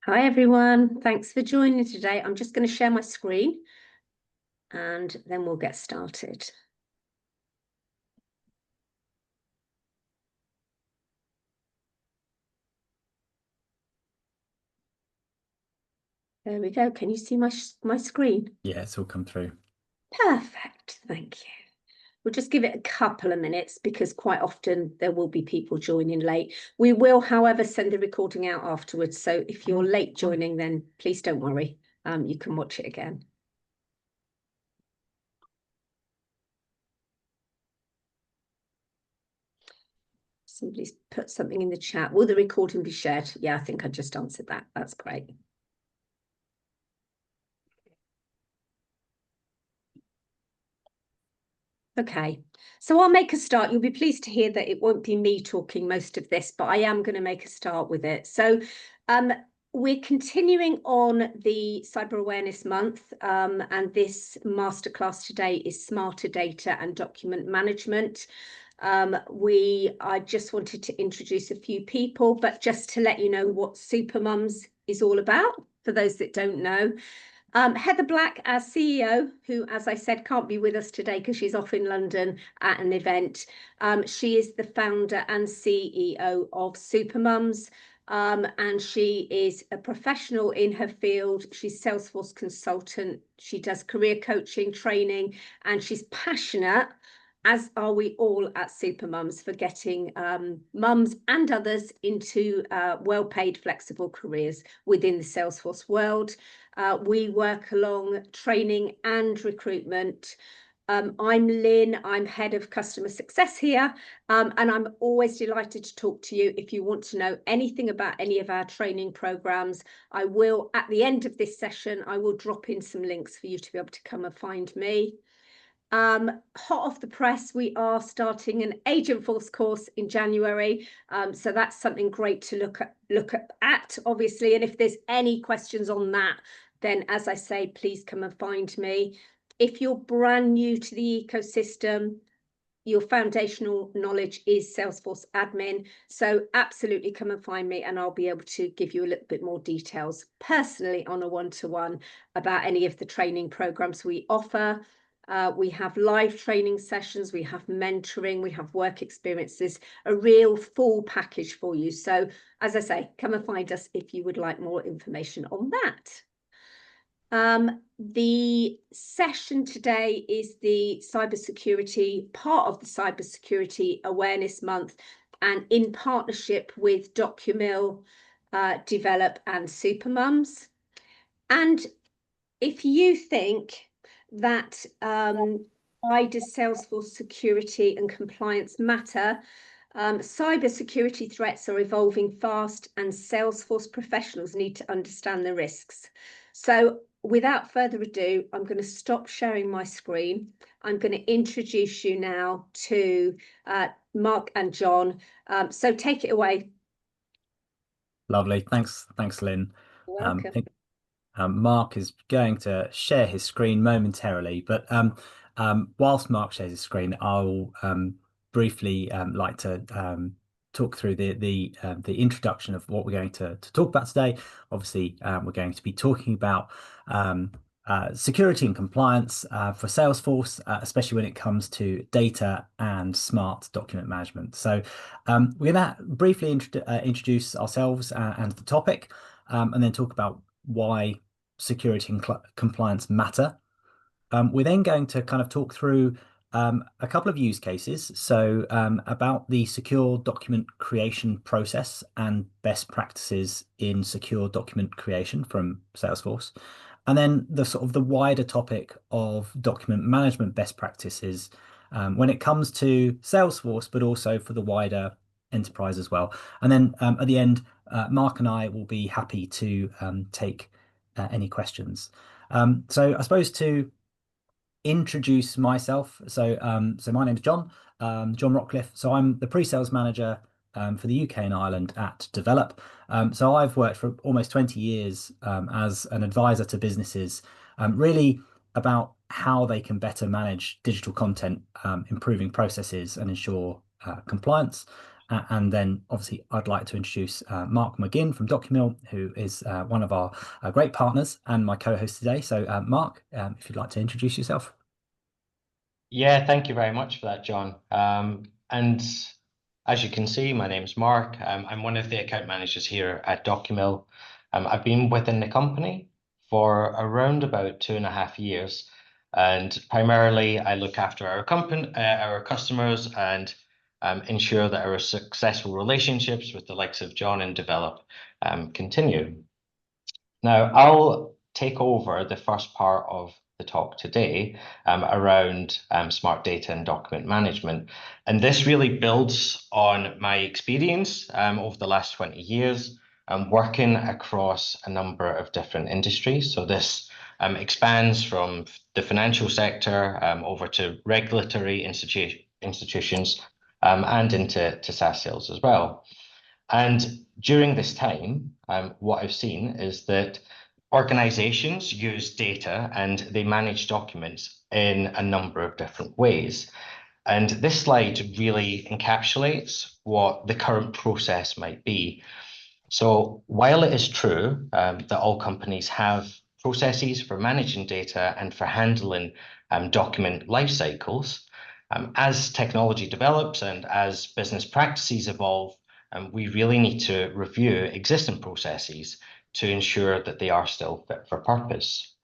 Hi everyone, thanks for joining today. I'm just going to share my screen and then we'll get started. There we go. Can you see my screen? Yeah, it's all come through. Perfect, thank you. We'll just give it a couple of minutes because quite often there will be people joining late. We will, however, send the recording out afterwards. So if you're late joining, then please don't worry. You can watch it again. Somebody's put something in the chat. Will the recording be shared? Yeah, I think I just answered that. That's great. Okay, so I'll make a start. You'll be pleased to hear that it won't be me talking most of this, but I am going to make a start with it. So we're continuing on the Cyber Awareness Month, and this masterclass today is Smarter Data and Document Management. I just wanted to introduce a few people, but just to let you know what Supermums is all about, for those that don't know. Heather Black, our CEO, who, as I said, can't be with us today because she's off in London at an event. She is the founder and CEO of Supermums, and she is a professional in her field. She's Salesforce consultant. She does career coaching, training, and she's passionate, as are we all at Supermums, for getting mums and others into well-paid, flexible careers within the Salesforce world. We work along training and recruitment. I'm Lynn, I'm head of customer success here, and I'm always delighted to talk to you. If you want to know anything about any of our training programs, I will, at the end of this session, I will drop in some links for you to be able to come and find me. Hot off the press, we are starting an Agentforce course in January, so that's something great to look at, obviously. And if there's any questions on that, then as I say, please come and find me. If you're brand new to the ecosystem, your foundational knowledge is Salesforce admin, so absolutely come and find me and I'll be able to give you a little bit more details personally on a one-to-one about any of the training programs we offer. We have live training sessions, we have mentoring, we have work experiences, a real full package for you. So as I say, come and find us if you would like more information on that. The session today is the cybersecurity, part of the Cybersecurity Awareness Month, and in partnership with Documill, d.velop and Supermums. And if you think that why does Salesforce security and compliance matter? Cybersecurity threats are evolving fast and Salesforce professionals need to understand the risks. So without further ado, I'm going to stop sharing my screen. I'm going to introduce you now to Mark and John. So take it away. Lovely. Thanks, Lynn. Welcome. I think Mark is going to share his screen momentarily, but whilst Mark shares his screen, I'll briefly like to talk through the introduction of what we're going to talk about today. Obviously, we're going to be talking about security and compliance for Salesforce, especially when it comes to data and smart document management. So we're going to briefly introduce ourselves and the topic, and then talk about why security and compliance matter. We're then going to kind of talk through a couple of use cases. So about the secure document creation process and best practices in secure document creation from Salesforce. And then the sort of the wider topic of document management best practices when it comes to Salesforce, but also for the wider enterprise as well. And then at the end, Mark and I will be happy to take any questions. So I suppose to introduce myself. So my name is John, John Rockcliffe. So I'm the pre-sales manager for the UK and Ireland at d.velop. So I've worked for almost 20 years as an advisor to businesses, really about how they can better manage digital content, improving processes and ensure compliance. And then obviously I'd like to introduce Mark McGinn from Documill, who is one of our great partners and my co-host today. So Mark, if you'd like to introduce yourself. Yeah, thank you very much for that, John. And as you can see, my name's Mark. I'm one of the account managers here at Documill. I've been within the company for around about 2.5 years, and primarily I look after our company, our customers, and ensure that our successful relationships with the likes of John and d.velop continue. Now, I'll take over the first part of the talk today around smart data and document management. And this really builds on my experience over the last 20 years working across a number of different industries. So this expands from the financial sector over to regulatory institutions and into SaaS sales as well. And during this time, what I've seen is that organizations use data and they manage documents in a number of different ways. And this slide really encapsulates what the current process might be. So while it is true that all companies have processes for managing data and for handling document life cycles, as technology develops and as business practices evolve, we really need to review existing processes to ensure that they are still fit for purpose.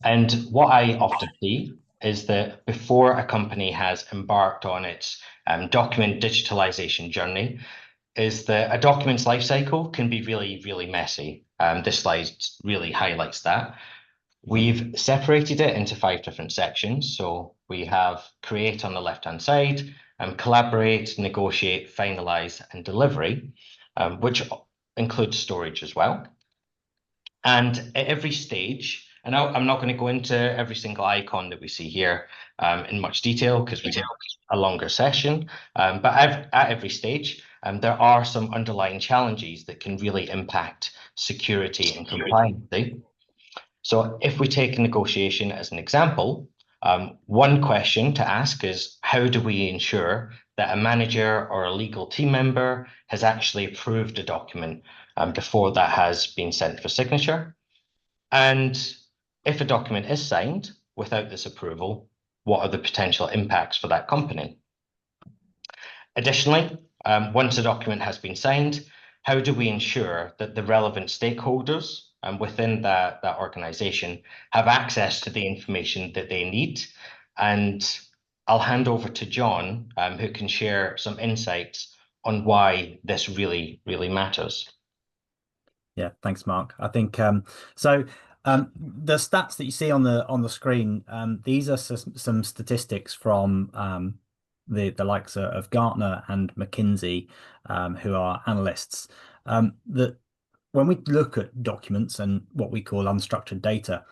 And what I often see is that before a company has embarked on its document digitalization journey, is that a document's lifecycle can be really, really messy. This slide really highlights that. We've separated it into 5 different sections. So we have create on the left-hand side, collaborate, negotiate, finalize, and delivery, which includes storage as well. And at every stage, and I'm not going to go into every single icon that we see here in much detail because we have a longer session, but at every stage, there are some underlying challenges that can really impact security and compliance. So if we take a negotiation as an example, one question to ask is, how do we ensure that a manager or a legal team member has actually approved a document before that has been sent for signature? And if a document is signed without this approval, what are the potential impacts for that company? Additionally, once a document has been signed, how do we ensure that the relevant stakeholders within that organization have access to the information that they need? And I'll hand over to John, who can share some insights on why this really, really matters. Yeah, thanks, Mark. I think so. The stats that you see on the screen, these are some statistics from the likes of Gartner and McKinsey, who are analysts. That when we look at documents and what we call unstructured data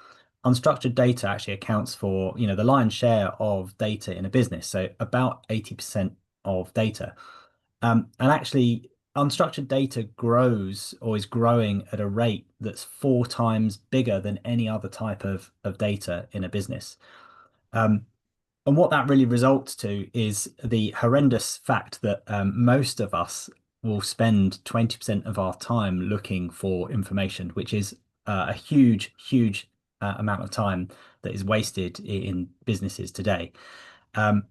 actually accounts for, the lion's share of data in a business. So about 80% of data. And actually, unstructured data grows or is growing at a rate that's 4 times bigger than any other type of data in a business. And what that really results to is the horrendous fact that most of us will spend 20% of our time looking for information, which is a huge, huge amount of time that is wasted in businesses today. And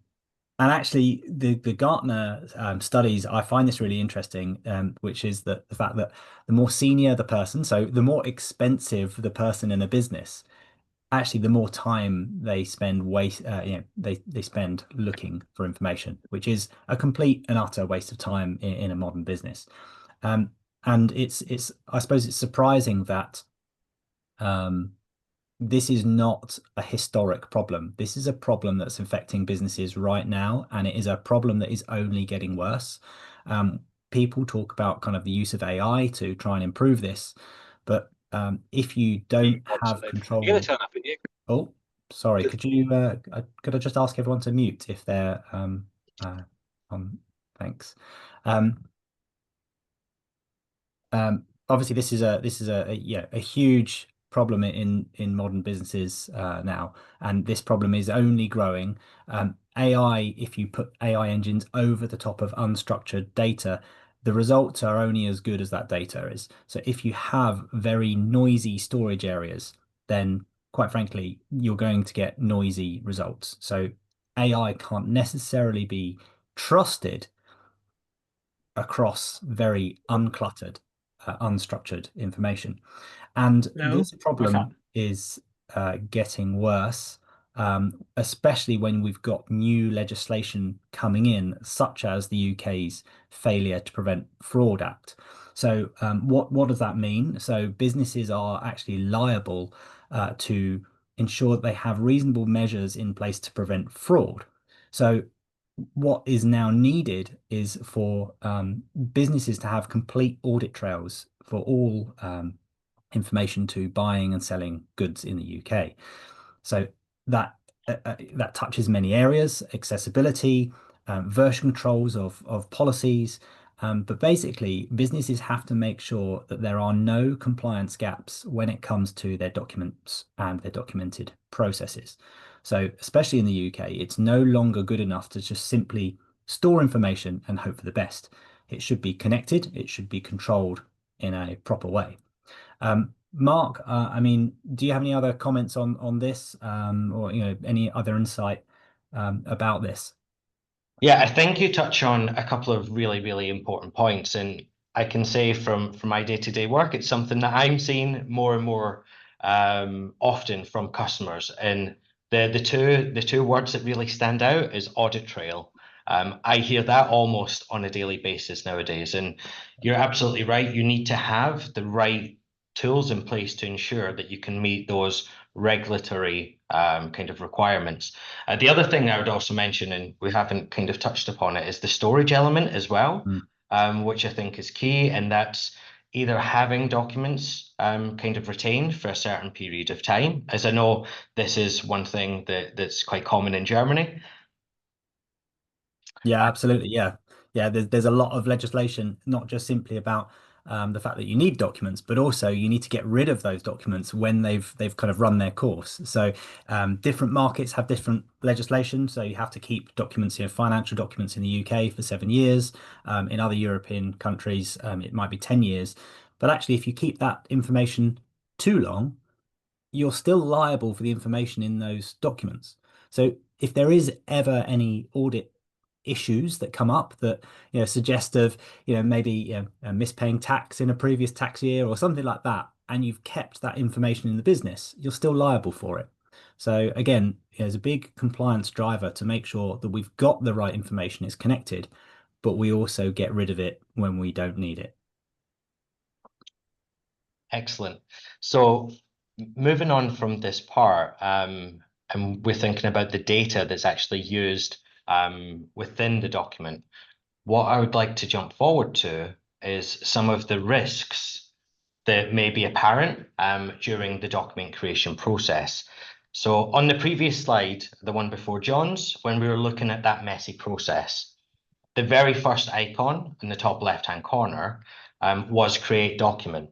actually, the Gartner studies, I find this really interesting, which is that the fact that the more senior the person, so the more expensive the person in a business, actually the more time they spend they spend looking for information, which is a complete and utter waste of time in a modern business. And it's I suppose it's surprising that this is not a historic problem. This is a problem that's affecting businesses right now, and it is a problem that is only getting worse. People talk about kind of the use of AI to try and improve this, but if you don't have control. You're gonna turn up, aren't you? Oh, sorry. Could I just ask everyone to mute if they're on? Thanks. Obviously, this is a huge problem in modern businesses now, and this problem is only growing. AI, if you put AI engines over the top of unstructured data, the results are only as good as that data is. So if you have very noisy storage areas, then quite frankly, you're going to get noisy results. So AI can't necessarily be trusted across very uncluttered, unstructured information. And No. this Okay. problem is getting worse, especially when we've got new legislation coming in, such as the UK's Failure to Prevent Fraud Act. So, what does that mean? So, businesses are actually liable to ensure that they have reasonable measures in place to prevent fraud. So, what is now needed is for businesses to have complete audit trails for all information to buying and selling goods in the UK. So that that touches many areas: accessibility, version controls of policies. But basically, businesses have to make sure that there are no compliance gaps when it comes to their documents and their documented processes. So, especially in the UK, it's no longer good enough to just simply store information and hope for the best. It should be connected, it should be controlled in a proper way. Mark, I mean, do you have any other comments on this, or any other insight about this? Yeah, I think you touch on a couple of really, really important points, and I can say from my day-to-day work, it's something that I'm seeing more and more often from customers. And the two words that really stand out is audit trail. I hear that almost on a daily basis nowadays, and you're absolutely right. You need to have the right tools in place to ensure that you can meet those regulatory kind of requirements. The other thing I would also mention, and we haven't kind of touched upon it, is the storage element as well, which I think is key, and that's either having documents kind of retained for a certain period of time, as I know this is one thing that's quite common in Germany. Yeah, absolutely. Yeah. There's a lot of legislation, not just simply about the fact that you need documents, but also you need to get rid of those documents when they've kind of run their course. So different markets have different legislation. So you have to keep documents, financial documents in the UK for 7 years. In other European countries, it might be 10 years. But actually, if you keep that information too long, you're still liable for the information in those documents. So if there is ever any audit issues that come up that suggest of maybe mispaying tax in a previous tax year or something like that, and you've kept that information in the business, you're still liable for it. So again, there's a big compliance driver to make sure that we've got the right information, it's connected, but we also get rid of it when we don't need it. Excellent. So moving on from this part, and we're thinking about the data that's actually used within the document. What I would like to jump forward to is some of the risks that may be apparent during the document creation process. So on the previous slide, the one before John's, when we were looking at that messy process, the very first icon in the top left-hand corner was create document.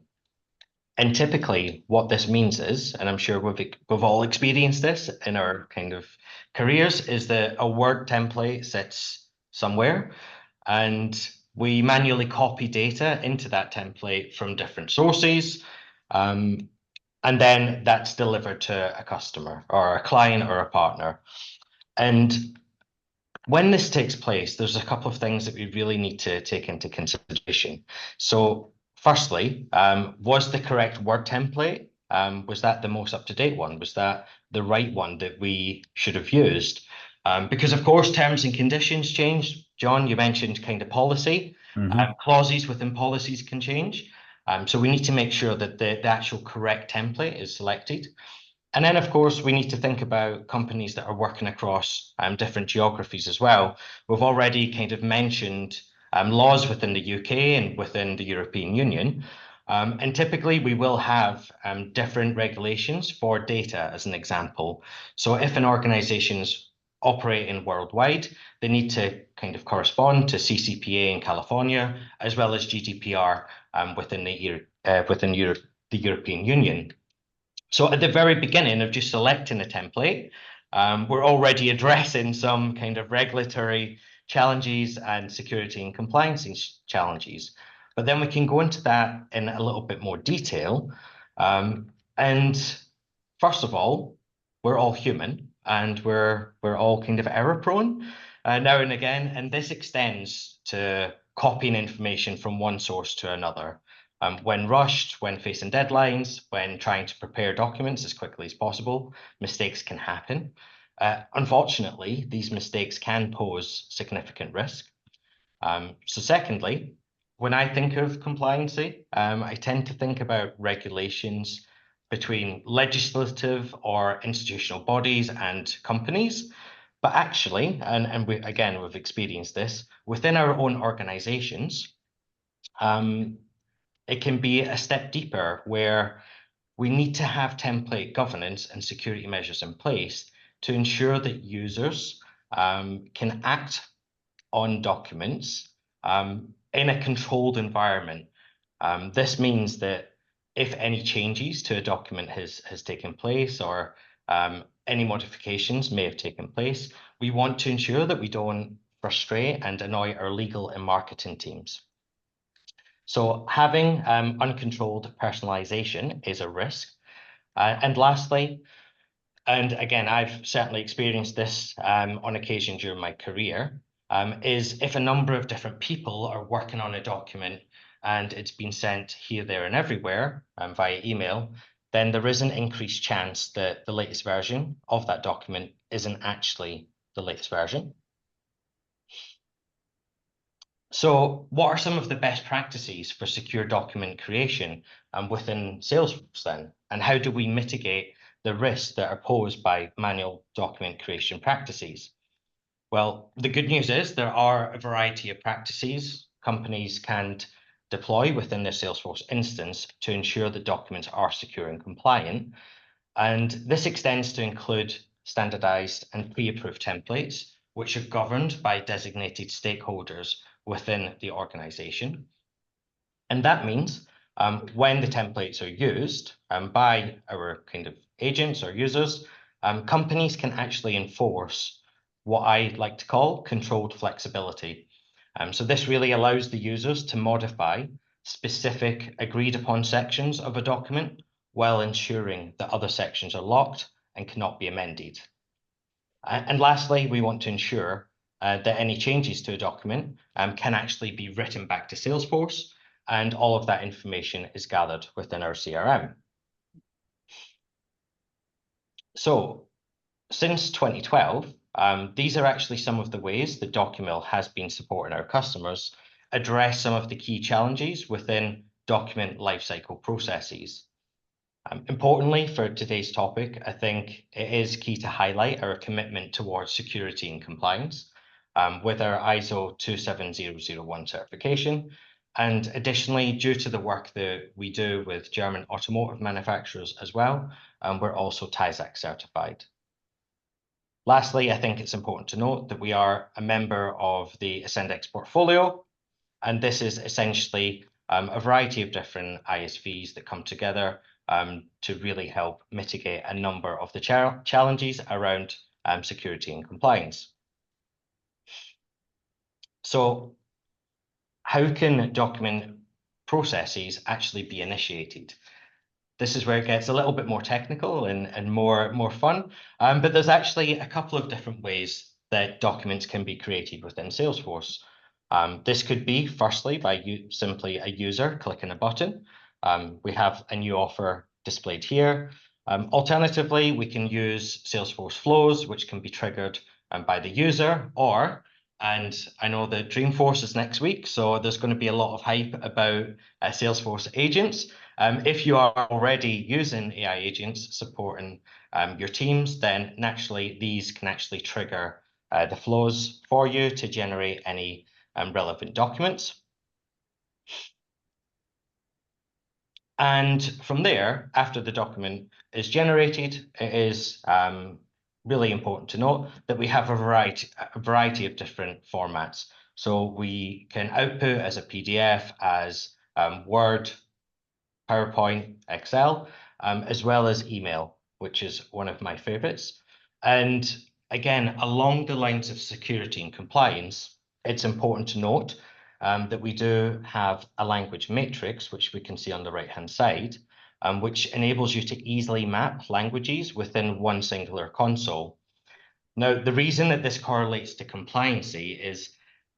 And typically what this means is, and I'm sure we've all experienced this in our kind of careers, is that a Word template sits somewhere and we manually copy data into that template from different sources. And then that's delivered to a customer or a client or a partner. And when this takes place, there's a couple of things that we really need to take into consideration. So firstly, was the correct Word template? Was that the most up-to-date one? Was that the right one that we should have used? Because of course, terms and conditions change. John, you mentioned kind of policy. Clauses within policies can change. So we need to make sure that the actual correct template is selected. And then, of course, we need to think about companies that are working across different geographies as well. We've already kind of mentioned laws within the UK and within the European Union. And typically, we will have different regulations for data, as an example. So if an organization is operating worldwide, they need to kind of correspond to CCPA in California, as well as GDPR within the European Union. So at the very beginning of just selecting a template, we're already addressing some kind of regulatory challenges and security and compliance challenges. But then we can go into that in a little bit more detail. And first of all, we're all human, and we're all kind of error prone now and again, and this extends to copying information from one source to another. When rushed, when facing deadlines, when trying to prepare documents as quickly as possible, mistakes can happen. Unfortunately, these mistakes can pose significant risk. So secondly, when I think of compliancy, I tend to think about regulations between legislative or institutional bodies and companies. But actually, and we've experienced this, within our own organizations, it can be a step deeper where we need to have template governance and security measures in place to ensure that users can act on documents in a controlled environment. This means that if any changes to a document has taken place, or any modifications may have taken place, we want to ensure that we don't frustrate and annoy our legal and marketing teams. So having uncontrolled personalization is a risk. And lastly, and again, I've certainly experienced this on occasion during my career, is if a number of different people are working on a document and it's been sent here, there, and everywhere via email, then there is an increased chance that the latest version of that document isn't actually the latest version. So what are some of the best practices for secure document creation within Salesforce then? And how do we mitigate the risks that are posed by manual document creation practices? Well, the good news is there are a variety of practices companies can deploy within their Salesforce instance to ensure that documents are secure and compliant. And this extends to include standardized and pre-approved templates, which are governed by designated stakeholders within the organization. And that means when the templates are used by our kind of agents or users, companies can actually enforce what I like to call controlled flexibility. So this really allows the users to modify specific agreed upon sections of a document while ensuring that other sections are locked and cannot be amended. And lastly, we want to ensure that any changes to a document can actually be written back to Salesforce, and all of that information is gathered within our CRM. So since 2012, these are actually some of the ways that Documill has been supporting our customers address some of the key challenges within document lifecycle processes. Importantly, for today's topic, I think it is key to highlight our commitment towards security and compliance with our ISO 27001 certification. And additionally, due to the work that we do with German automotive manufacturers as well, we're also TISAC certified. Lastly, I think it's important to note that we are a member of the Ascendex portfolio, and this is essentially a variety of different ISVs that come together to really help mitigate a number of the challenges around security and compliance. So how can document processes actually be initiated? This is where it gets a little bit more technical and more fun, but there's actually a couple of different ways that documents can be created within Salesforce. This could be firstly by simply a user clicking a button. We have a new offer displayed here. Alternatively, we can use Salesforce flows, which can be triggered by the user, and I know that Dreamforce is next week, so there's going to be a lot of hype about Salesforce agents. If you are already using AI agents supporting your teams, then naturally these can actually trigger the flows for you to generate any relevant documents. And from there, after the document is generated, it is really important to note that we have a variety of different formats. So we can output as a PDF, as Word, PowerPoint, Excel, as well as email, which is one of my favorites. And again, along the lines of security and compliance, it's important to note that we do have a language matrix, which we can see on the right-hand side, which enables you to easily map languages within one singular console. Now, the reason that this correlates to compliancy is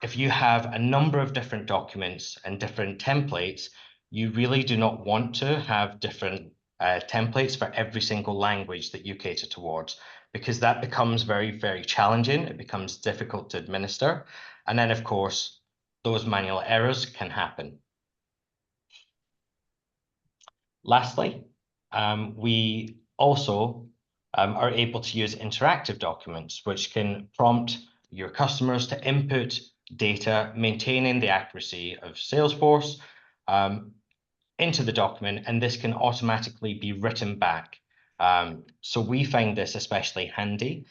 if you have a number of different documents and different templates, you really do not want to have different templates for every single language that you cater towards, because that becomes very, very challenging. It becomes difficult to administer. And then, of course, those manual errors can happen. Lastly, we also are able to use interactive documents, which can prompt your customers to input data, maintaining the accuracy of Salesforce into the document, and this can automatically be written back. So we find this especially handy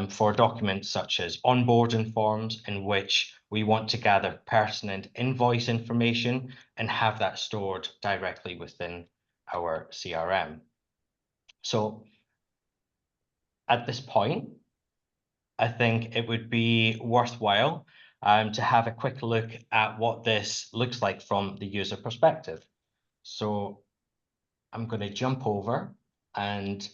for documents such as onboarding forms, in which we want to gather person and invoice information and have that stored directly within our CRM. So at this point, I think it would be worthwhile to have a quick look at what this looks like from the user perspective. So I'm going to jump over, and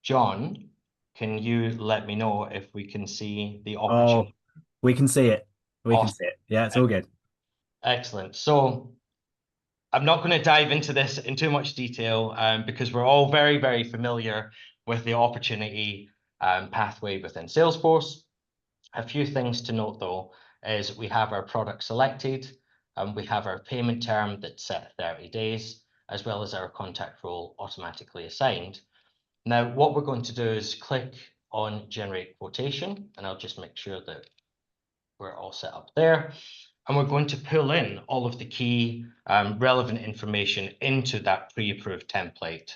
John, can you let me know if we can see the opportunity? Oh, we can see it. We can Awesome. see it. Yeah, it's all good. Excellent. So I'm not going to dive into this in too much detail because we're all very, very familiar with the opportunity pathway within Salesforce. A few things to note, though, is we have our product selected, and we have our payment term that's set 30 days, as well as our contact role automatically assigned. Now, what we're going to do is click on Generate Quotation, and I'll just make sure that we're all set up there. And we're going to pull in all of the key relevant information into that pre-approved template.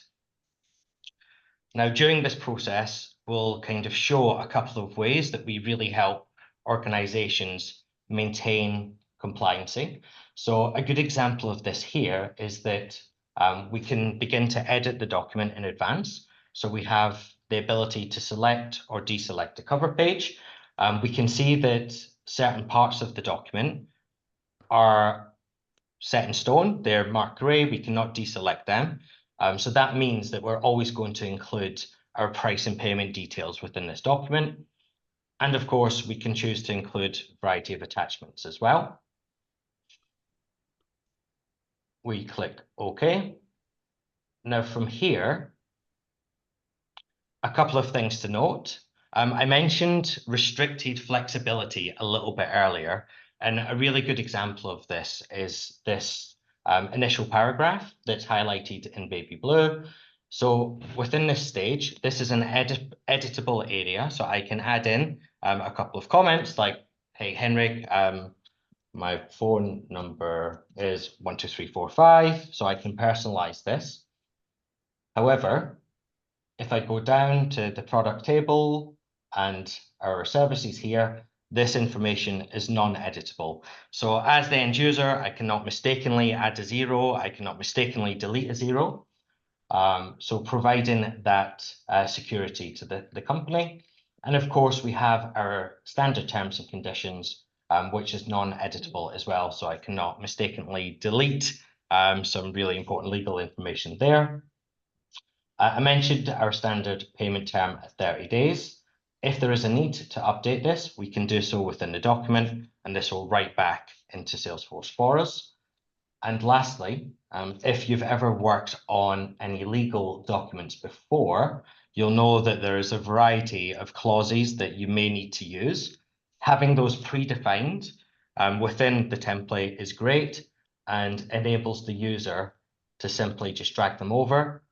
Now, during this process, we'll kind of show a couple of ways that we really help organizations maintain compliancy. So a good example of this here is that we can begin to edit the document in advance. So we have the ability to select or deselect a cover page. We can see that certain parts of the document are set in stone. They're marked gray. We cannot deselect them. So that means that we're always going to include our price and payment details within this document. And of course, we can choose to include a variety of attachments as well. We click OK. Now from here, a couple of things to note. I mentioned restricted flexibility a little bit earlier, and a really good example of this is this initial paragraph that's highlighted in baby blue. So within this stage, this is an editable area, so I can add in a couple of comments like, hey, Henrik, my phone number is 12345, so I can personalize this. However, if I go down to the product table and our services here, this information is non-editable. So as the end user, I cannot mistakenly add a 0. I cannot mistakenly delete a 0. So providing that security to the company. And of course, we have our standard terms and conditions, which is non-editable as well. So I cannot mistakenly delete some really important legal information there. I mentioned our standard payment term at 30 days. If there is a need to update this, we can do so within the document, and this will write back into Salesforce for us. And lastly, if you've ever worked on any legal documents before, you'll know that there is a variety of clauses that you may need to use. Having those predefined within the template is great and enables the user to simply just drag them over,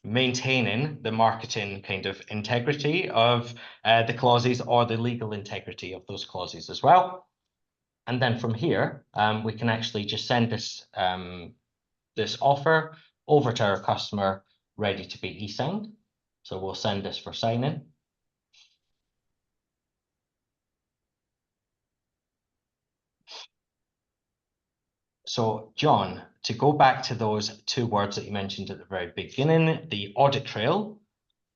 maintaining the marketing kind of integrity of the clauses or the legal integrity of those clauses as well. And then from here, we can actually just send this, this offer over to our customer ready to be e-signed. So we'll send this for sign-in. So John, to go back to those 2 words that you mentioned at the very beginning, the audit trail,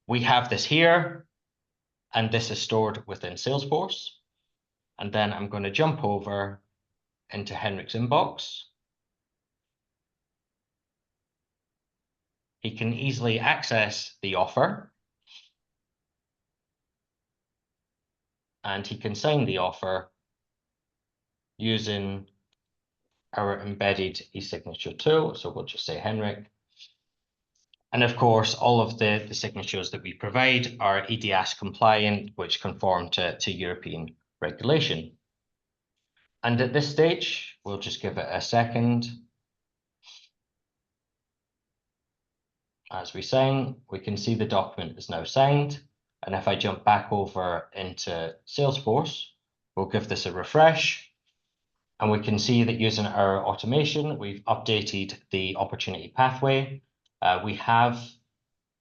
we have this here. and this is stored within Salesforce. And then I'm going to jump over into Henrik's inbox. He can easily access the offer, and he can sign the offer using our embedded e-signature tool. So we'll just say Henrik. And of course, all of the signatures that we provide are EDAS compliant, which conform to European regulation. And at this stage, we'll just give it a second. As we sign, we can see the document is now signed. And if I jump back over into Salesforce, we'll give this a refresh. And we can see that using our automation, we've updated the opportunity pathway. We have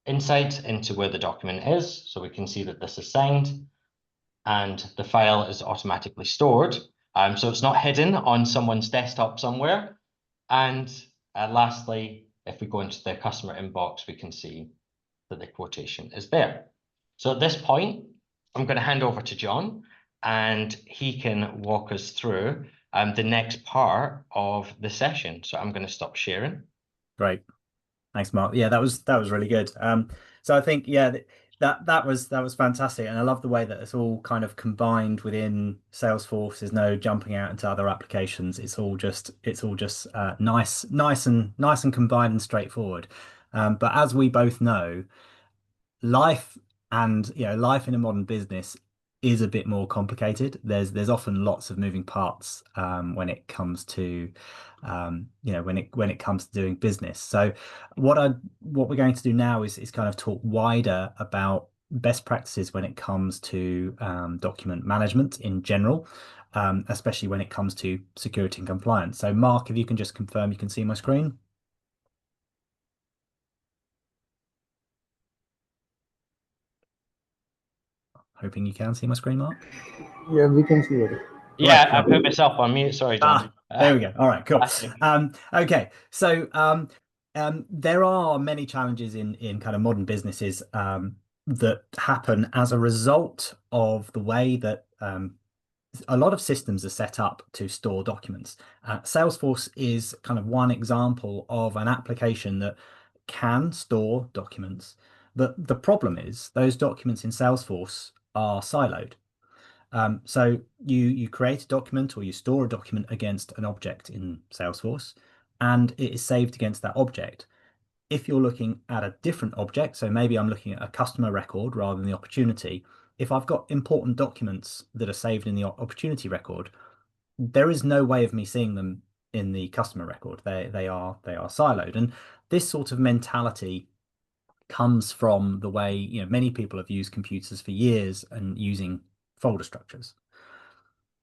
insight into where the document is, so we can see that this is signed and the file is automatically stored. So it's not hidden on someone's desktop somewhere. And lastly, if we go into the customer inbox, we can see that the quotation is there. So at this point, I'm going to hand over to John, and he can walk us through the next part of the session. So I'm going to stop sharing. Great. Thanks, Mark. Yeah, that was really good. So I think, yeah, that was fantastic, and I love the way that it's all kind of combined within Salesforce. There's no jumping out into other applications. It's all just nice and combined and straightforward. But as we both know, life life in a modern business is a bit more complicated. There's often lots of moving parts when it comes to when it comes to doing business. So what we're going to do now is kind of talk wider about best practices when it comes to document management in general, especially when it comes to security and compliance. So Mark, if you can just confirm you can see my screen. Hoping you can see my screen, Mark. Yeah, we can see it. Yeah, Right, I put myself on mute. Sorry, John. There we go. All right, cool. Okay, so there are many challenges in kind of modern businesses that happen as a result of the way that a lot of systems are set up to store documents. Salesforce is kind of one example of an application that can store documents, but the problem is those documents in Salesforce are siloed. So you create a document or you store a document against an object in Salesforce, and it is saved against that object. If you're looking at a different object, so maybe I'm looking at a customer record rather than the opportunity, if I've got important documents that are saved in the opportunity record, there is no way of me seeing them in the customer record. They are siloed. And this sort of mentality comes from the way, many people have used computers for years and using folder structures.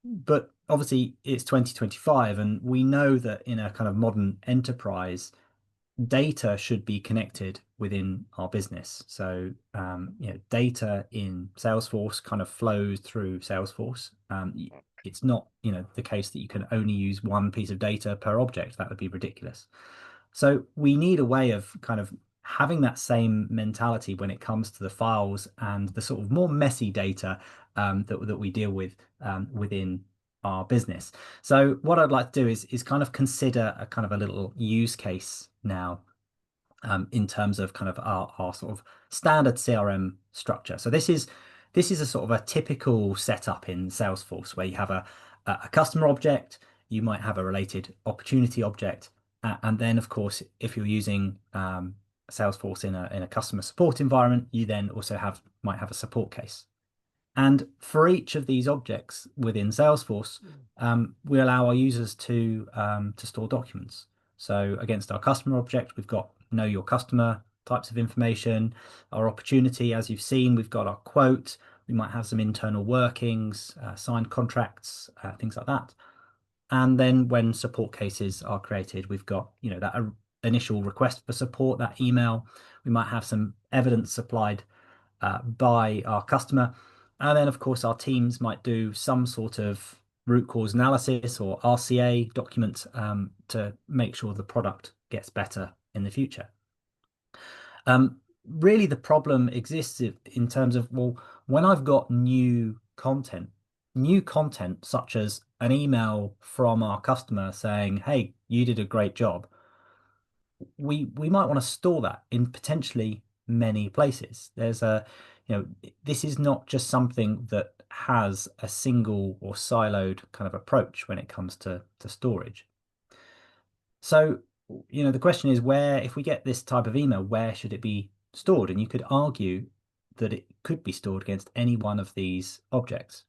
But obviously it's 2025, and we know that in a kind of modern enterprise, data should be connected within our business. So data in Salesforce kind of flows through Salesforce. It's not the case that you can only use one piece of data per object. That would be ridiculous. So we need a way of kind of having that same mentality when it comes to the files and the sort of more messy data that we deal with within our business. So what I'd like to do is kind of consider a kind of a little use case now in terms of kind of our sort of standard CRM structure. So this is a sort of a typical setup in Salesforce where you have a customer object, you might have a related opportunity object, and then of course, if you're using Salesforce in a customer support environment, you then also might have a support case. And for each of these objects within Salesforce, we allow our users to store documents. So against our customer object, we've got know your customer types of information. Our opportunity, as you've seen, we've got our quote. We might have some internal workings, signed contracts, things like that. And then when support cases are created, we've got that initial request for support, that email. We might have some evidence supplied by our customer. And then, of course, our teams might do some sort of root cause analysis or RCA document to make sure the product gets better in the future. Really, the problem exists in terms of, well, when I've got new content such as an email from our customer saying, hey, you did a great job, we might want to store that in potentially many places. There's a, this is not just something that has a single or siloed kind of approach when it comes to storage. So, the question is, where, if we get this type of email, where should it be stored? And you could argue that it could be stored against any one of these objects.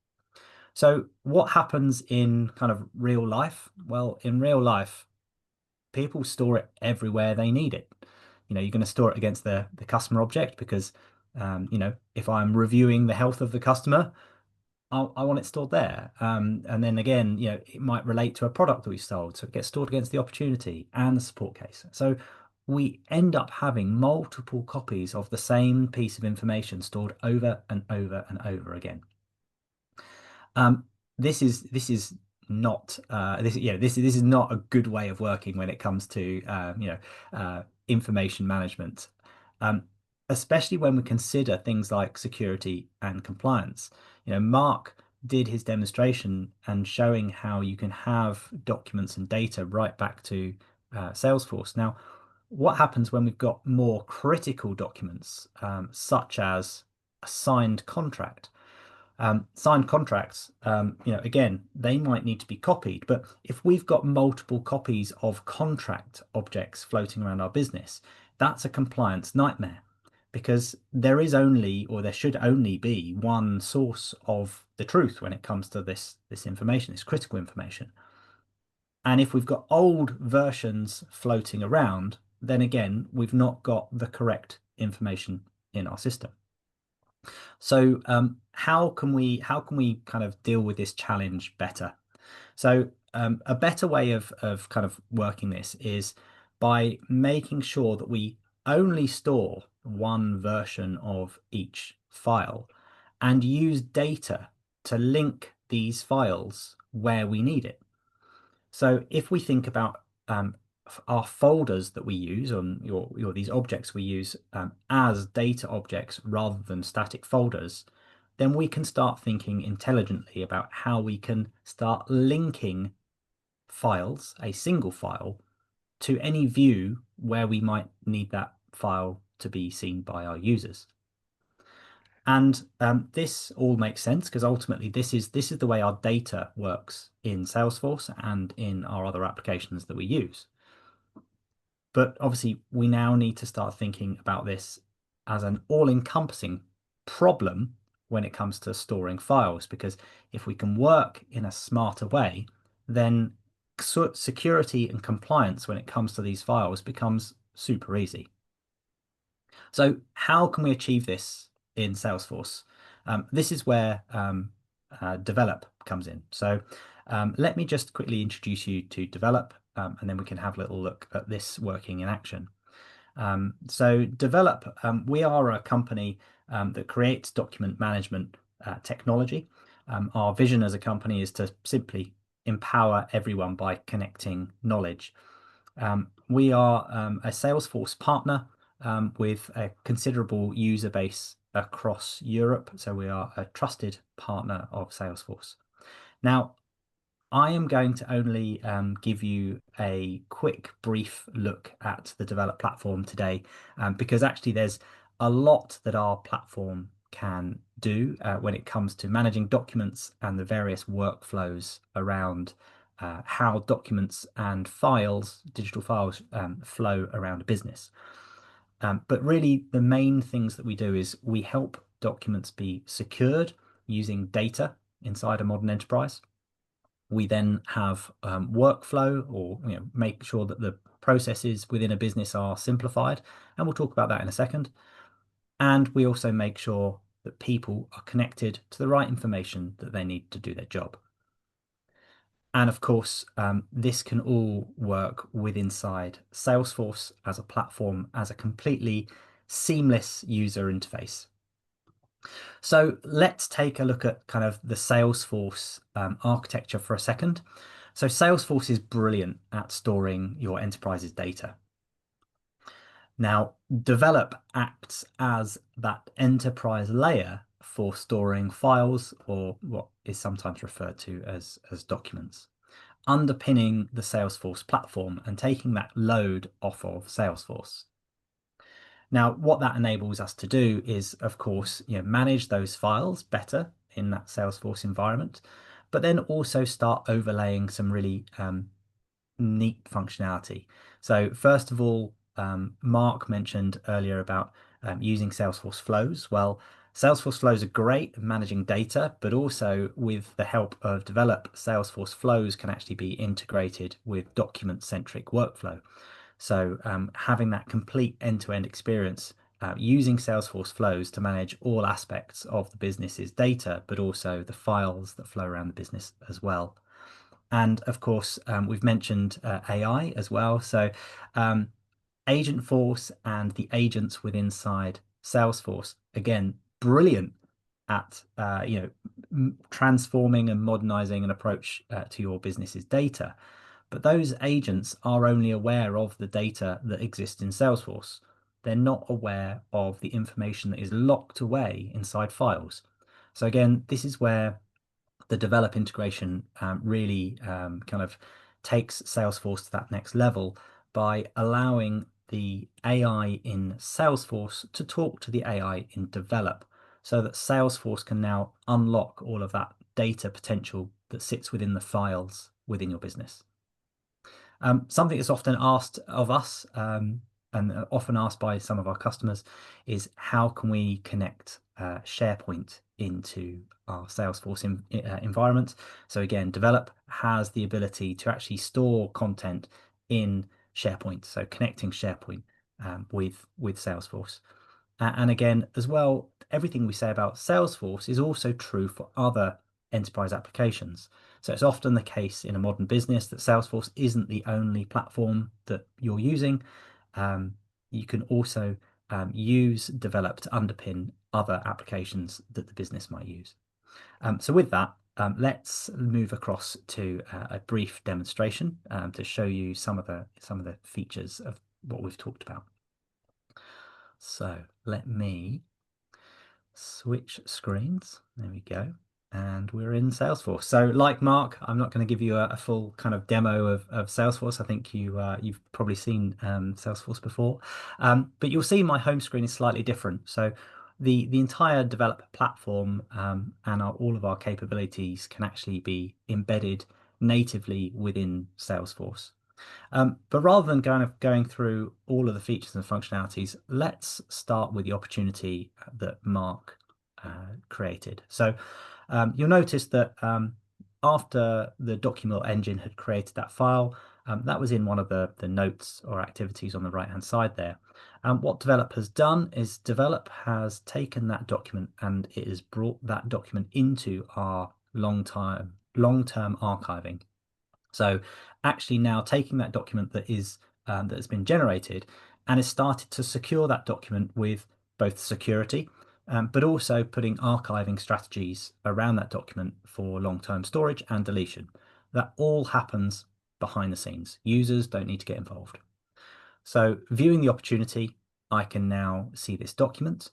So what happens in kind of real life? Well, in real life, people store it everywhere they need it. You're going to store it against the customer object because, if I'm reviewing the health of the customer, I want it stored there. And then again, it might relate to a product that we sold. So it gets stored against the opportunity and the support case. So we end up having multiple copies of the same piece of information stored over and over and over again. This is not this is not a good way of working when it comes to information management, especially when we consider things like security and compliance. Mark did his demonstration and showing how you can have documents and data right back to Salesforce. Now, what happens when we've got more critical documents, such as a signed contract? Signed contracts, again, they might need to be copied, but if we've got multiple copies of contract objects floating around our business, that's a compliance nightmare, because there is only, or there should only be, one source of the truth when it comes to this information, this critical information. And if we've got old versions floating around, then again, we've not got the correct information in our system. So how can we kind of deal with this challenge better? So a better way of kind of working this is by making sure that we only store one version of each file and use data to link these files where we need it. So if we think about our folders that we use on these objects we use as data objects rather than static folders, then we can start thinking intelligently about how we can start linking files, a single file, to any view where we might need that file to be seen by our users. And this all makes sense because ultimately this is the way our data works in Salesforce and in our other applications that we use. But obviously, we now need to start thinking about this as an all-encompassing problem when it comes to storing files, because if we can work in a smarter way, then security and compliance when it comes to these files becomes super easy. So how can we achieve this in Salesforce? This is where d.velop comes in. So let me just quickly introduce you to d.velop. And then we can have a little look at this working in action. So d.velop, we are a company that creates document management technology. Our vision as a company is to simply empower everyone by connecting knowledge. We are a Salesforce partner with a considerable user base across Europe. So we are a trusted partner of Salesforce. Now, I am going to only give you a quick, brief look at the d.velop platform today, because actually there's a lot that our platform can do when it comes to managing documents and the various workflows around how documents and files, digital files, flow around a business. But really, the main things that we do is we help documents be secured using data inside a modern enterprise. We then have workflow, or make sure that the processes within a business are simplified, and we'll talk about that in a second. And we also make sure that people are connected to the right information that they need to do their job. And of course, this can all work inside Salesforce as a platform, as a completely seamless user interface. So let's take a look at kind of the Salesforce architecture for a second. So Salesforce is brilliant at storing your enterprise's data. Now, d.velop acts as that enterprise layer for storing files, or what is sometimes referred to as documents, underpinning the Salesforce platform and taking that load off of Salesforce. Now, what that enables us to do is, of course, manage those files better in that Salesforce environment, but then also start overlaying some really neat functionality. So first of all, Mark mentioned earlier about using Salesforce flows. Well, Salesforce flows are great at managing data, but also with the help of d.velop, Salesforce flows can actually be integrated with document-centric workflow. So having that complete end-to-end experience using Salesforce flows to manage all aspects of the business's data, but also the files that flow around the business as well. And of course, we've mentioned AI as well. So Agentforce and the agents within inside Salesforce, again, brilliant at transforming and modernizing an approach to your business's data. But those agents are only aware of the data that exists in Salesforce. They're not aware of the information that is locked away inside files. So again, this is where the d.velop integration really kind of takes Salesforce to that next level by allowing the AI in Salesforce to talk to the AI in d.velop, so that Salesforce can now unlock all of that data potential that sits within the files within your business. Something that's often asked of us and often asked by some of our customers is how can we connect SharePoint into our Salesforce environment. So again, d.velop has the ability to actually store content in SharePoint, so connecting SharePoint with Salesforce. And again, as well, everything we say about Salesforce is also true for other enterprise applications. So it's often the case in a modern business that Salesforce isn't the only platform that you're using. You can also use d.velop to underpin other applications that the business might use. So with that, let's move across to a brief demonstration to show you some of the features of what we've talked about. So let me switch screens. There we go. And we're in Salesforce. So like Mark, I'm not going to give you a full kind of demo of Salesforce. I think you've probably seen Salesforce before, but you'll see my home screen is slightly different. So the entire d.velop platform and all of our capabilities can actually be embedded natively within Salesforce. But rather than going through all of the features and functionalities, let's start with the opportunity that Mark created. So you'll notice that after the Documill engine had created that file, that was in one of the notes or activities on the right-hand side there. What d.velop has done is d.velop has taken that document and it has brought that document into our long-term archiving. So actually now taking that document that has been generated and has started to secure that document with both security, but also putting archiving strategies around that document for long-term storage and deletion. That all happens behind the scenes. Users don't need to get involved. So viewing the opportunity, I can now see this document,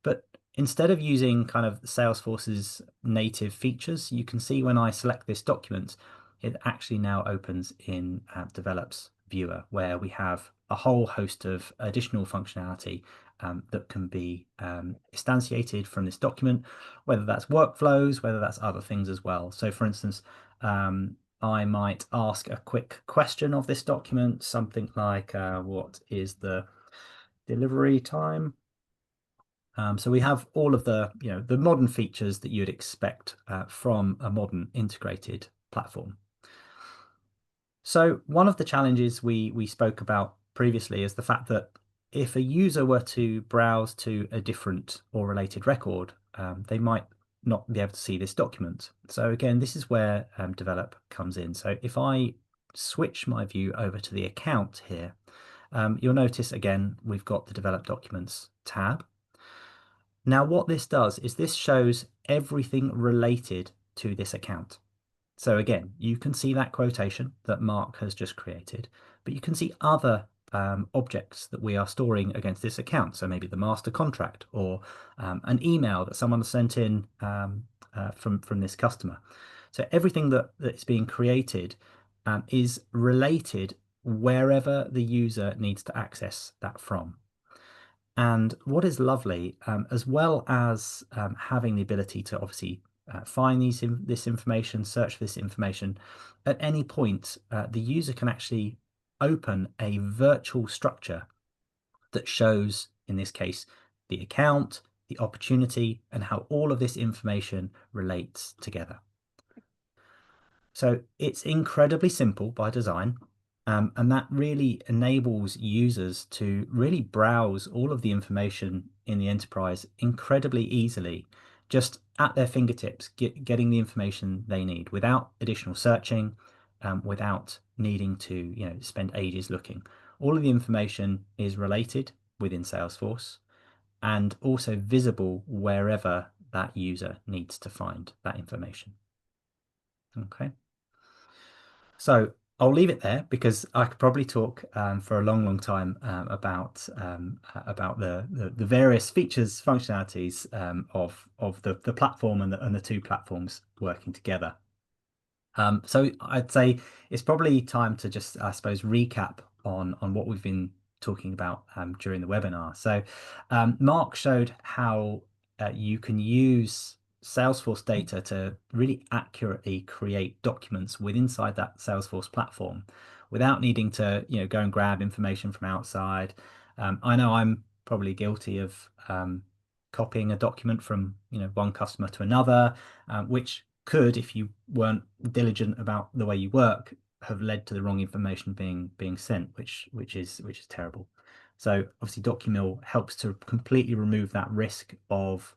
but instead of using kind of Salesforce's native features, you can see when I select this document, it actually now opens in d.velop's viewer, where we have a whole host of additional functionality that can be instantiated from this document, whether that's workflows, whether that's other things as well. So for instance, I might ask a quick question of this document, something like what is the delivery time? So we have all of the modern features that you'd expect from a modern integrated platform. So one of the challenges we spoke about previously is the fact that if a user were to browse to a different or related record, they might not be able to see this document. So again, this is where d.velop comes in. So if I switch my view over to the account here, you'll notice again, we've got the d.velop documents tab. Now what this does is this shows everything related to this account. So again, you can see that quotation that Mark has just created, but you can see other objects that we are storing against this account. So maybe the master contract, or an email that someone has sent in from this customer. So everything that's being created is related wherever the user needs to access that from. And what is lovely, as well as having the ability to obviously find this information, search for this information, at any point, the user can actually open a virtual structure that shows, in this case, the account, the opportunity, and how all of this information relates together. So it's incredibly simple by design. And that really enables users to really browse all of the information in the enterprise incredibly easily, just at their fingertips, getting the information they need without additional searching, without needing to spend ages looking. All of the information is related within Salesforce and also visible wherever that user needs to find that information. Okay. So I'll leave it there because I could probably talk for a long time about the various features, functionalities of the platform and the two platforms working together. So I'd say it's probably time to just, I suppose, recap on what we've been talking about during the webinar. So Mark showed how you can use Salesforce data to really accurately create documents inside that Salesforce platform without needing to go and grab information from outside. I know I'm probably guilty of copying a document from one customer to another, which could, if you weren't diligent about the way you work, have led to the wrong information being sent, which is terrible. So obviously Documill helps to completely remove that risk of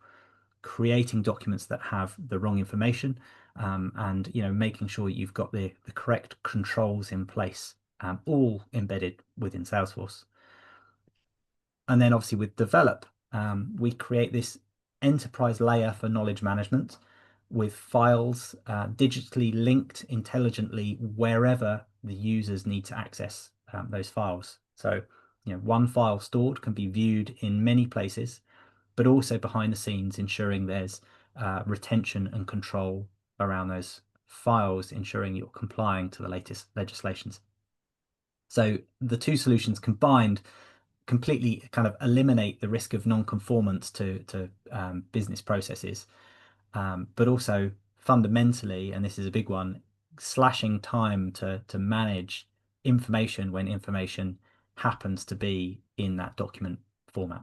creating documents that have the wrong information, and making sure you've got the correct controls in place, all embedded within Salesforce. And then obviously with d.velop, we create this enterprise layer for knowledge management with files digitally linked intelligently wherever the users need to access those files. So one file stored can be viewed in many places, but also behind the scenes, ensuring there's retention and control around those files, ensuring you're complying to the latest legislations. So the two solutions combined completely kind of eliminate the risk of non-conformance to business processes, but also fundamentally, and this is a big one, slashing time to manage information when information happens to be in that document format.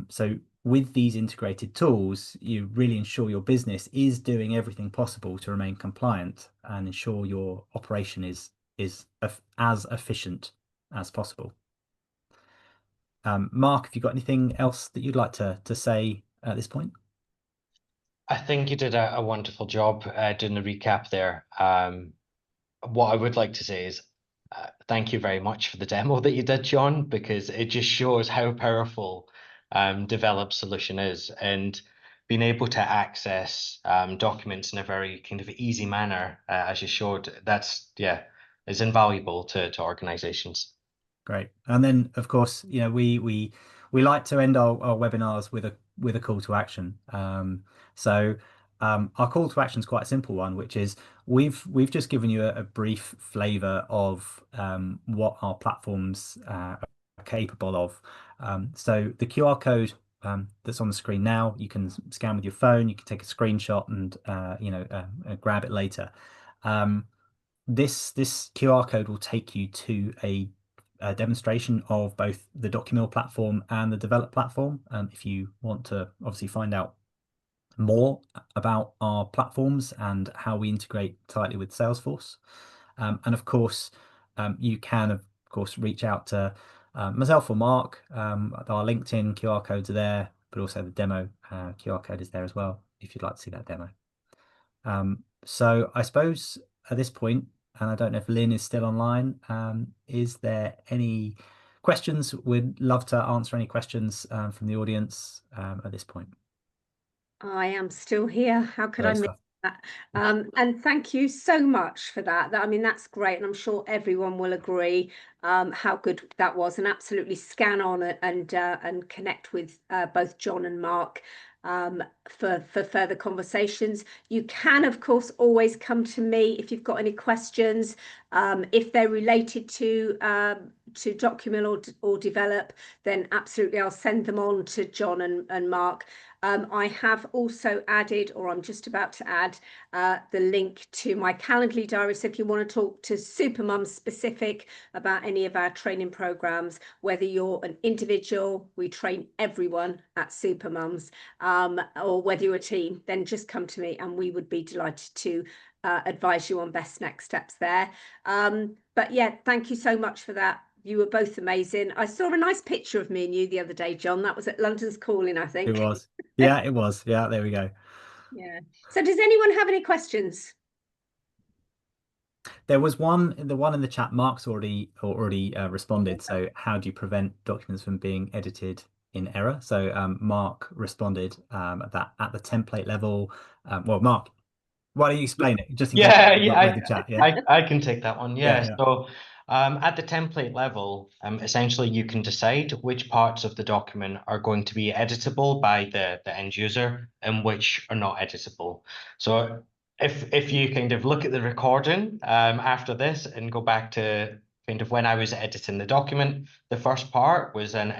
So with these integrated tools, you really ensure your business is doing everything possible to remain compliant and ensure your operation is as efficient as possible. Mark, have you got anything else that you'd like to say at this point? I think you did a wonderful job doing the recap there. What I would like to say is thank you very much for the demo that you did, John, because it just shows how powerful d.velop solution is, and being able to access documents in a very kind of easy manner, as you showed, is invaluable to organizations. Great. And then of course, we like to end our webinars with a call to action. So our call to action is quite a simple one, which is we've just given you a brief flavor of what our platforms are capable of. So the QR code that's on the screen now, you can scan with your phone, you can take a screenshot and grab it later. This QR code will take you to a demonstration of both the Documill platform and the d.velop platform. If you want to obviously find out more about our platforms and how we integrate tightly with Salesforce. And of course, you can of course reach out to myself or Mark. Our LinkedIn QR codes are there, but also the demo QR code is there as well if you'd like to see that demo. So I suppose at this point, and I don't know if Lynn is still online, is there any questions? We'd love to answer any questions from the audience at this point. I am still here. How could I miss And thank you so much for that. I mean, that's great. And I'm sure everyone will agree how good that was. And absolutely scan on and connect with both John and Mark for further conversations. You can, of course, always come to me if you've got any questions. If they're related to Documill or d.velop, then absolutely I'll send them on to John and Mark. I have also added, or I'm just about to add, the link to my Calendly diary. So if you want to talk to Supermums specific about any of our training programs, whether you're an individual, we train everyone at Supermums, or whether you're a team, then just come to me and we would be delighted to advise you on best next steps there. But yeah, thank you so much for that. You were both amazing. I saw a nice picture of me and you the other day, John. That was at London's Calling, I think. It was. Yeah, it was. Yeah, there we go. Yeah. So does anyone have any questions? There was the one in the chat. Mark's already responded. So how do you prevent documents from being edited in error? So Mark responded at the template level. Well, Mark, why don't you explain it? Just in case you've not read the chat. Yeah. I can take that one. Yeah. So at the template level, essentially you can decide which parts of the document are going to be editable by the end user and which are not editable. So if you kind of look at the recording after this and go back to kind of when I was editing the document, the first part was an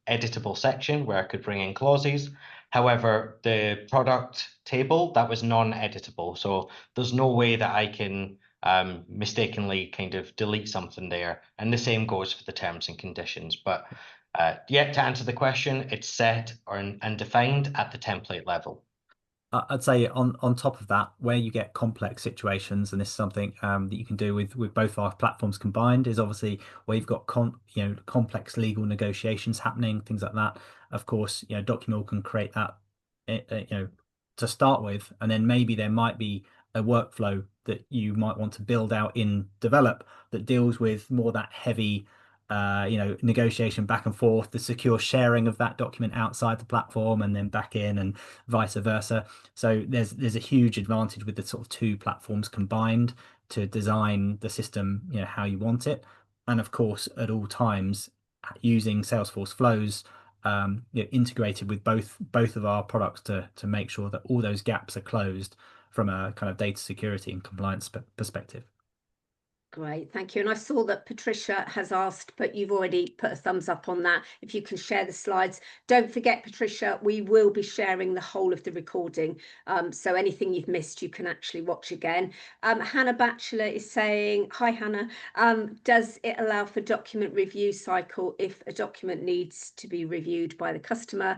editable section where I could bring in clauses. However, the product table, that was non-editable. So there's no way that I can mistakenly kind of delete something there. And the same goes for the terms and conditions. But yeah, to answer the question, it's set and defined at the template level. I'd say on top of that, where you get complex situations, and this is something that you can do with both our platforms combined, is obviously where you've got complex legal negotiations happening, things like that. Of course, Documill can create that to start with, and then maybe there might be a workflow that you might want to build out in d.velop that deals with more that heavy negotiation back and forth, the secure sharing of that document outside the platform and then back in, and vice versa. So there's a huge advantage with the sort of two platforms combined to design the system, how you want it. And of course, at all times, using Salesforce flows integrated with both of our products to make sure that all those gaps are closed from a kind of data security and compliance perspective. Great, thank you. And I saw that Patricia has asked, but you've already put a thumbs up on that. If you can share the slides. Don't forget, Patricia, we will be sharing the whole of the recording. So anything you've missed, you can actually watch again. Hannah Batchelor is saying, hi, Hannah. Does it allow for document review cycle if a document needs to be reviewed by the customer,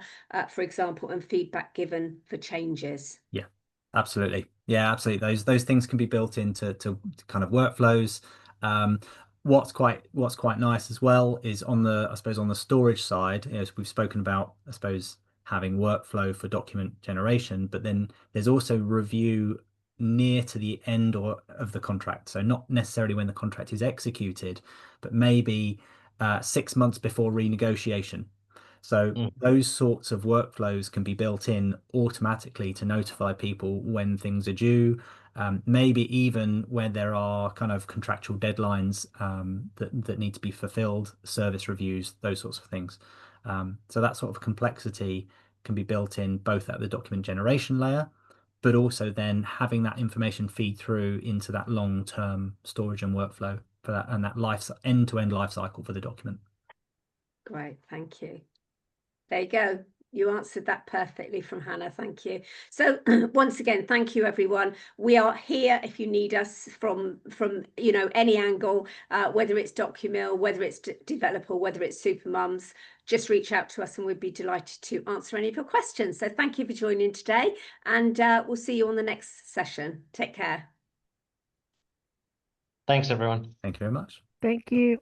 for example, and feedback given for changes? Yeah. Absolutely. Yeah, absolutely. Those things can be built into kind of workflows. What's quite nice as well is on the storage side, as we've spoken about, I suppose, having workflow for document generation, but then there's also review near to the end of the contract. So not necessarily when the contract is executed, but maybe 6 months before renegotiation. So those sorts of workflows can be built in automatically to notify people when things are due, maybe even when there are kind of contractual deadlines that need to be fulfilled, service reviews, those sorts of things. So that sort of complexity can be built in both at the document generation layer, but also then having that information feed through into that long-term storage and workflow for that, and that end-to-end life cycle for the document. Great, thank you. There you go. You answered that perfectly from Hannah. Thank you. So once again, thank you, everyone. We are here if you need us from any angle, whether it's Documill, whether it's d.velop, whether it's Supermums. Just reach out to us and we'd be delighted to answer any of your questions. So thank you for joining today, and we'll see you on the next session. Take care. Thanks, everyone. Thank you very much. Thank you.